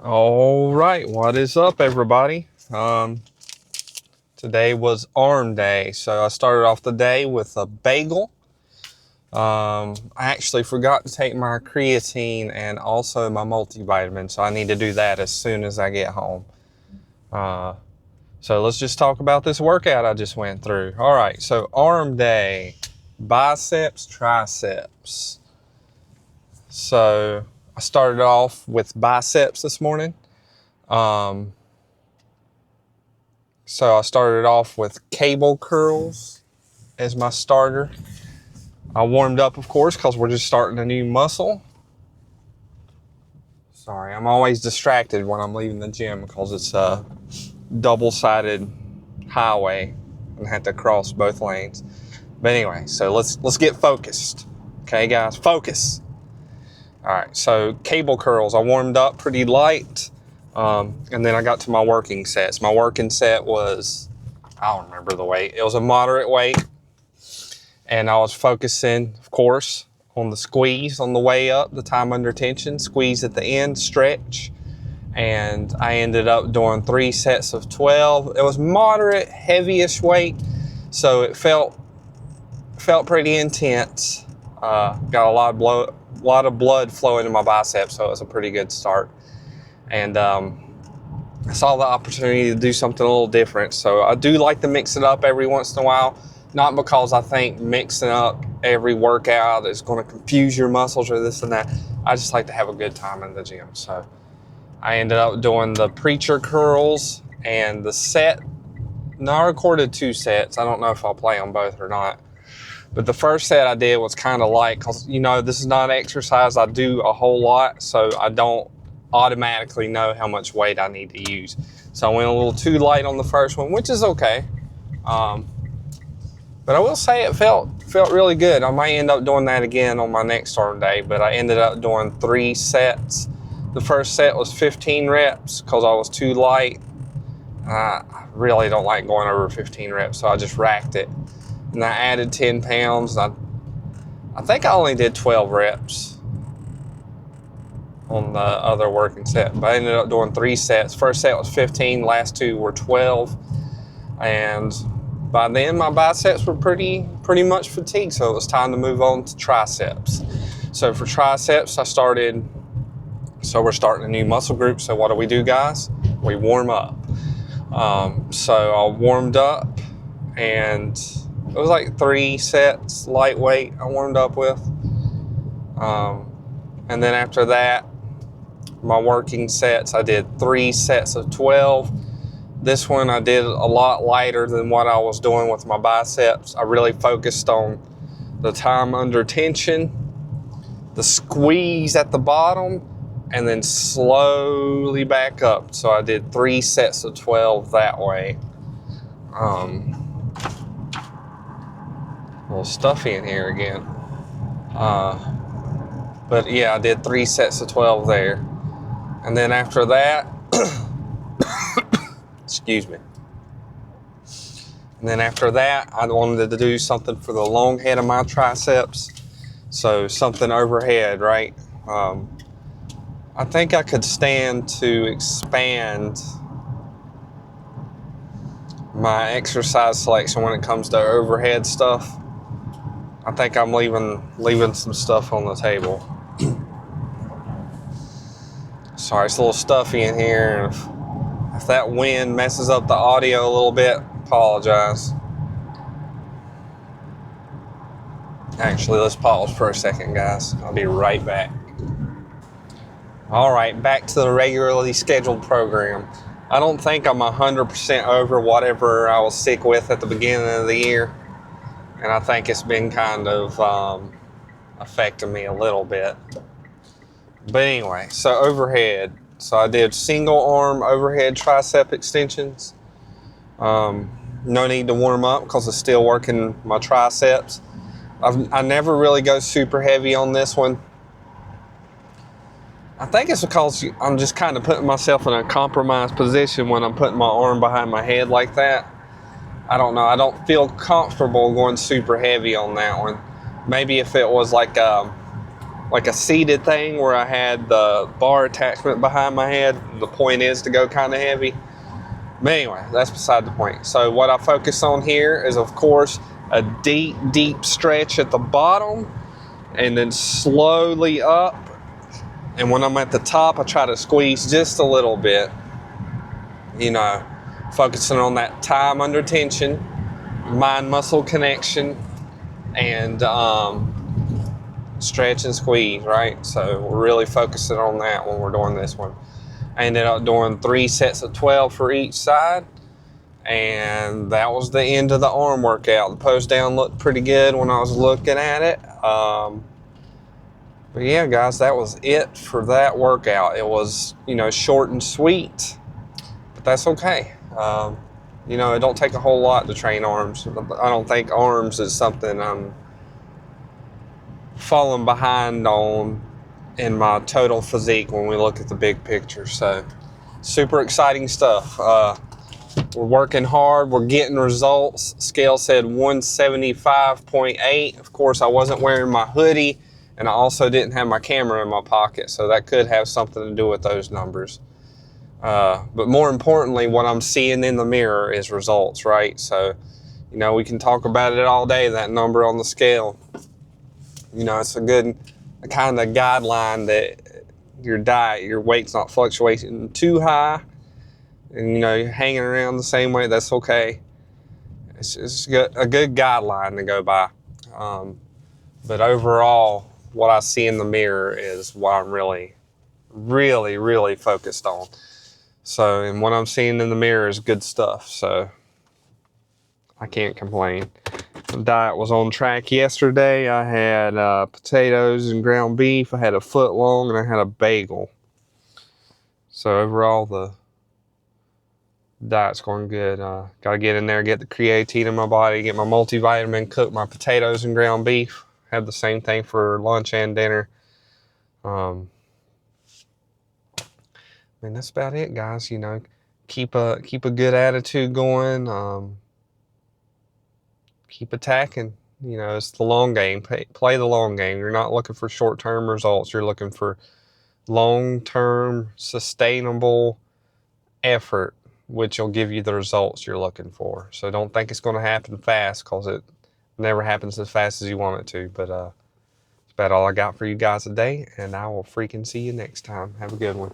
All right, what is up, everybody? Today was arm day, so I started off the day with a bagel. I actually forgot to take my creatine and also my multivitamin, so I need to do that as soon as I get home. So let's just talk about this workout I just went through. All right, so arm day, biceps, triceps. So I started off with biceps this morning. So I started off with cable curls as my starter. I warmed up, of course, because we're just starting a new muscle. Sorry, I'm always distracted when I'm leaving the gym because it's a double-sided highway and I have to cross both lanes. But anyway, so let's get focused. Okay, guys, focus. All right, so cable curls. I warmed up pretty light. And then I got to my working sets. My working set was, I don't remember the weight. It was a moderate weight. And I was focusing, of course, on the squeeze on the way up, the time under tension, squeeze at the end, stretch. And I ended up doing 3 sets of 12. It was moderate, heavyish weight. So it felt pretty intense. Got a lot of blood flowing in my biceps, so it was a pretty good start. And I saw the opportunity to do something a little different. So I do like to mix it up every once in a while, not because I think mixing up every workout is going to confuse your muscles or this and that. I just like to have a good time in the gym. So I ended up doing the preacher curls and the set. Now I recorded 2 sets. I don't know if I'll play them both or not. But the first set I did was kind of light because, this is not an exercise I do a whole lot, so I don't automatically know how much weight I need to use. So I went a little too light on the first one, which is okay. But I will say it felt really good. I might end up doing that again on my next arm day, but I ended up doing 3 sets. The first set was 15 reps because I was too light. I really don't like going over 15 reps, so I just racked it. And I added 10 pounds. I think I only did 12 reps on the other working set, but I ended up doing 3 sets. First set was 15, last 2 were 12, and by then my biceps were pretty much fatigued, so it was time to move on to triceps. So for triceps, we're starting a new muscle group. So what do, guys? We warm up. So I warmed up, and it was like 3 sets, lightweight, I warmed up with. And then after that, my working sets, I did 3 sets of 12. This one I did a lot lighter than what I was doing with my biceps. I really focused on the time under tension, the squeeze at the bottom, and then slowly back up. So I did 3 sets of 12 that way. A little stuffy in here again. But yeah, I did 3 sets of 12 there. And then after that, excuse me. And then after that, I wanted to do something for the long head of my triceps. So something overhead, right? I think I could stand to expand my exercise selection when it comes to overhead stuff. I think I'm leaving some stuff on the table. Sorry, it's a little stuffy in here. If that wind messes up the audio a little bit, apologize. Actually, let's pause for a second, guys. I'll be right back. All right, back to the regularly scheduled program. I don't think I'm 100% over whatever I was sick with at the beginning of the year. And I think it's been kind of affecting me a little bit. But anyway, so overhead. So I did single arm overhead tricep extensions. No need to warm up because I'm still working my triceps. I never really go super heavy on this one. I think it's because I'm just kind of putting myself in a compromised position when I'm putting my arm behind my head like that. I don't know. I don't feel comfortable going super heavy on that one. Maybe if it was like like a seated thing where I had the bar attachment behind my head. The point is to go kind of heavy. But anyway, that's beside the point. So what I focus on here is, of course, a deep, deep stretch at the bottom and then slowly up. And when I'm at the top, I try to squeeze just a little bit, you know, focusing on that time under tension, mind-muscle connection, and stretch and squeeze, right? So we're really focusing on that when we're doing this one. I ended up doing 3 sets of 12 for each side, and that was the end of the arm workout. The post down looked pretty good when I was looking at it. But yeah, guys, that was it for that workout. It was, you know, short and sweet, but that's okay. You know, it don't take a whole lot to train arms. I don't think arms is something I'm falling behind on in my total physique when we look at the big picture. So super exciting stuff. We're working hard. We're getting results. Scale said 175.8. Of course, I wasn't wearing my hoodie, and I also didn't have my camera in my pocket, so that could have something to do with those numbers. But more importantly, what I'm seeing in the mirror is results, right? So, you know, we can talk about it all day, that number on the scale. You know, it's a good kind of guideline that your weight's not fluctuating too high, and, you know, you're hanging around the same way, that's okay. It's a good guideline to go by. But overall, what I see in the mirror is what I'm really, really, really focused on. So, and what I'm seeing in the mirror is good stuff. So I can't complain. The diet was on track yesterday. I had potatoes and ground beef. I had a foot long and I had a bagel. So overall, the diet's going good. Got to get in there, get the creatine in my body, get my multivitamin, cook my potatoes and ground beef. Had the same thing for lunch and dinner. I mean, that's about it, guys. You know, keep a good attitude going. Keep attacking. You know, it's the long game. Play the long game. You're not looking for short-term results. You're looking for long-term, sustainable effort, which will give you the results you're looking for. So don't think it's going to happen fast, because it never happens as fast as you want it to. But that's about all I got for you guys today, and I will freaking see you next time. Have a good one.